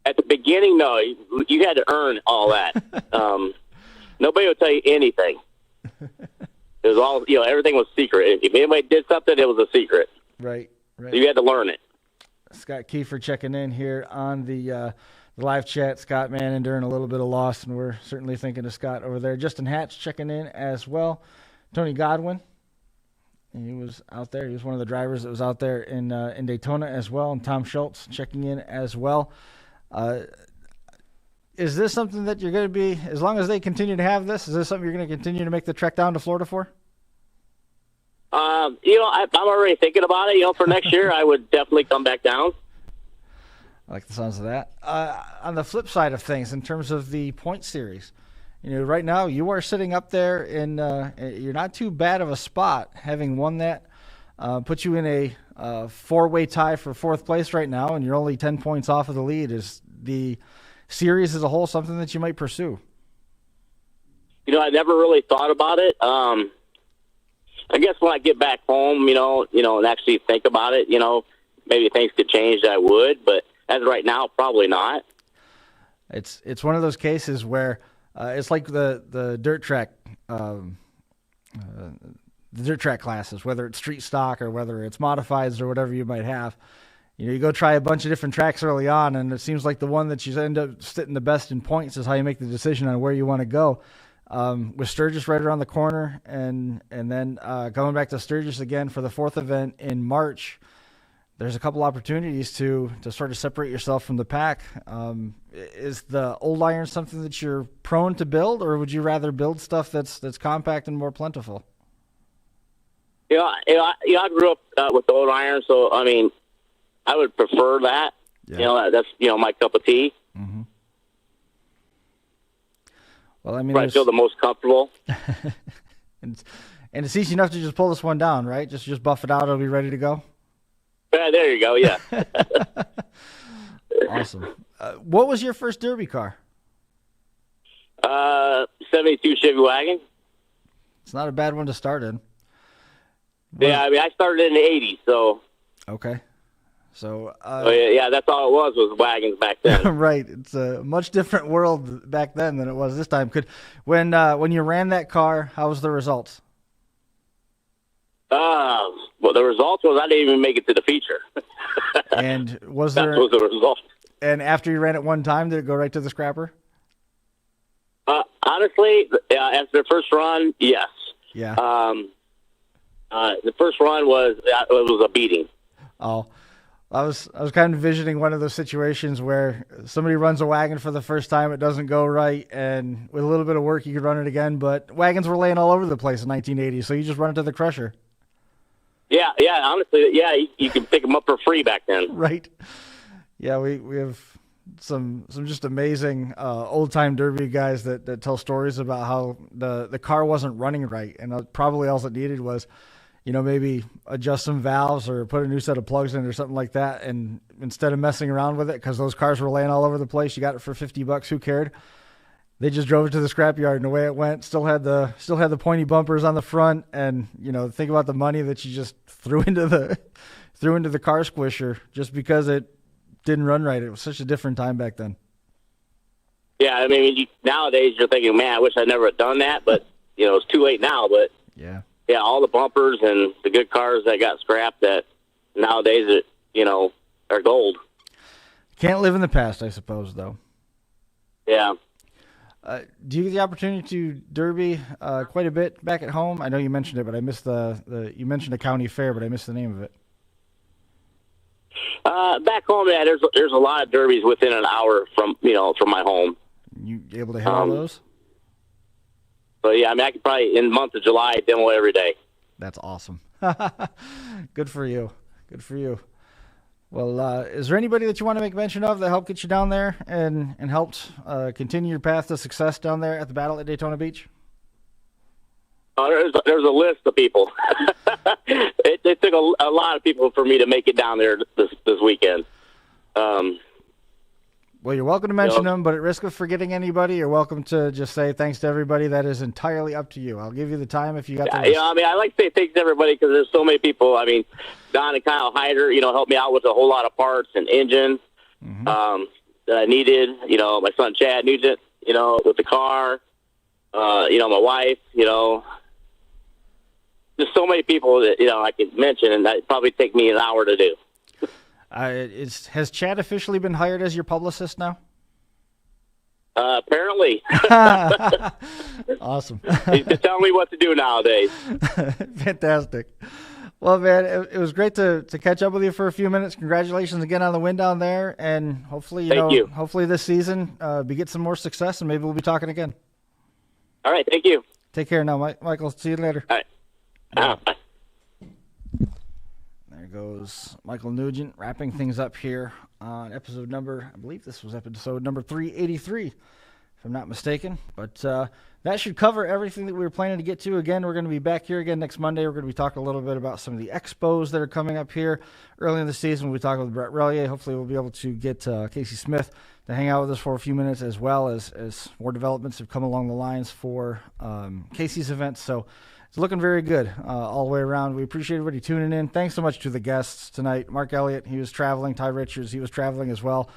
At the beginning, no. You had to earn all that. Nobody would tell you anything. It was all, everything was secret. If anybody did something, it was a secret. Right. So you had to learn it. Scott Kiefer checking in here on the live chat. Scott, man, enduring a little bit of loss, and we're certainly thinking of Scott over there. Justin Hatch checking in as well. Tony Godwin, he was out there. He was one of the drivers that was out there in Daytona as well. And Tom Schultz checking in as well. Is this something that you're going to be, as long as they continue to have this, is this something you're going to continue to make the trek down to Florida for? I'm already thinking about it. For next year, I would definitely come back down. I like the sounds of that. On the flip side of things, in terms of the point series, right now you are sitting up there in, you're not too bad of a spot, having won that. Puts you in a four-way tie for fourth place right now, and you're only 10 points off of the lead. Is the series as a whole something that you might pursue? I never really thought about it. I guess when I get back home, and actually think about it, maybe things could change. I would, but as of right now, probably not. It's one of those cases where it's like the dirt track classes, whether it's street stock or whether it's modifieds or whatever you might have. You go try a bunch of different tracks early on, and it seems like the one that you end up sitting the best in points is how you make the decision on where you want to go. With Sturgis right around the corner, and then going back to Sturgis again for the 4th event in March, there's a couple opportunities to sort of separate yourself from the pack. Is the old iron something that you're prone to build, or would you rather build stuff that's compact and more plentiful? I grew up with the old iron, so I mean, I would prefer that. Yeah. That's my cup of tea. Mm-hmm. Well, I mean, I feel the most comfortable. and it's easy enough to just pull this one down, right? Just buff it out; it'll be ready to go. Yeah, there you go. Yeah. Awesome. What was your first derby car? 72 Chevy wagon. It's not a bad one to start in. Yeah, I mean, I started in the 80s, so. Okay. So. Yeah, that's all it was wagons back then. Right. It's a much different world back then than it was this time. When you ran that car, how was the results? Well, the results was I didn't even make it to the feature. And that was the result. And after you ran it one time, did it go right to the scrapper? Honestly, after the first run, yes. Yeah. The first run was a beating. Oh, I was kind of envisioning one of those situations where somebody runs a wagon for the first time, it doesn't go right, and with a little bit of work you could run it again. But wagons were laying all over the place in 1980, so you just run it to the crusher. Yeah. Honestly, yeah, you could pick them up for free back then. Right. Yeah, we have some just amazing old time derby guys that tell stories about how the car wasn't running right, and probably all it needed was, maybe adjust some valves or put a new set of plugs in or something like that. And instead of messing around with it, because those cars were laying all over the place, you got it for $50. Who cared? They just drove it to the scrapyard, and away it went. Still had the pointy bumpers on the front, and think about the money that you just threw into the car squisher just because it didn't run right. It was such a different time back then. Yeah, I mean, nowadays you're thinking, man, I wish I never had done that, but it's too late now. But yeah, all the bumpers and the good cars that got scrapped that nowadays are gold. Can't live in the past, I suppose, though. Yeah. Do you get the opportunity to derby quite a bit back at home? I know you mentioned it, but I missed you mentioned a county fair, but I missed the name of it. Back home, yeah, there's a lot of derbies within an hour from my home. You able to hit all those? So yeah, I mean, I could probably in the month of July demo every day. That's awesome. Good for you. Good for you. Well, is there anybody that you want to make mention of that helped get you down there and helped continue your path to success down there at the battle at Daytona Beach? There's a list of people. It took a lot of people for me to make it down there this weekend. Well, you're welcome to mention them, but at risk of forgetting anybody, you're welcome to just say thanks to everybody. That is entirely up to you. I'll give you the time if you got the list. Yeah, I mean, I like to say thanks to everybody because there's so many people. I mean, Don and Kyle Hyder, helped me out with a whole lot of parts and engine that I needed. My son Chad Nugent, with the car. My wife, there's so many people that I could mention, and that'd probably take me an hour to do. Has Chad officially been hired as your publicist now? Apparently. Awesome. He's telling me what to do nowadays. Fantastic. Well, man, it was great to catch up with you for a few minutes. Congratulations again on the win down there, and hopefully, hopefully this season we get some more success, and maybe we'll be talking again. All right, thank you. Take care now, Michael. See you later. All right. Bye. There goes Michael Nugent wrapping things up here on episode number, I believe this was episode number 383. if I'm not mistaken. But that should cover everything that we were planning to get to. Again, we're going to be back here again next Monday. We're going to be talking a little bit about some of the expos that are coming up here early in the season. We'll be talking with Brett Relier. Hopefully we'll be able to get Casey Smith to hang out with us for a few minutes, as well as more developments have come along the lines for Casey's event. So it's looking very good all the way around. We appreciate everybody tuning in. Thanks so much to the guests tonight. Mark Elliott, he was traveling. Ty Richards, he was traveling as well.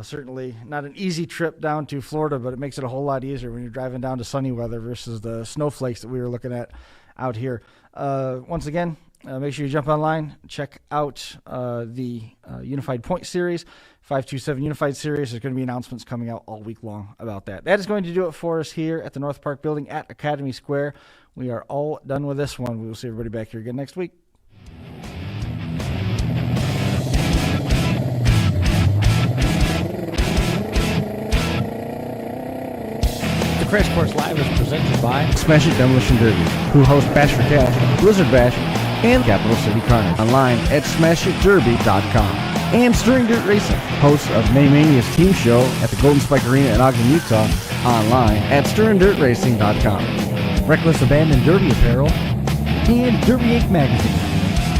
Certainly not an easy trip down to Florida, but it makes it a whole lot easier when you're driving down to sunny weather versus the snowflakes that we were looking at out here. Once again, make sure you jump online, check out the Unified Point Series, 527 Unified Series. There's going to be announcements coming out all week long about that. That is going to do it for us here at the North Park Building at Academy Square. We are all done with this one. We will see everybody back here again next week. Crash Course Live is presented by Smash It Demolition Derby, who host Bash for Cash, Blizzard Bash, and Capital City Carnage. Online at smashitderby.com. And Stirring Dirt Racing, hosts of Maymania's team show at the Golden Spike Arena in Ogden, Utah. Online at stirringdirtracing.com. Reckless Abandon Derby Apparel, and Derby Inc. Magazine.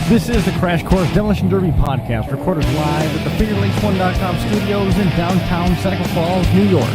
This is the Crash Course Demolition Derby podcast, recorded live at the FingerLakes1.com studios in downtown Seneca Falls, New York.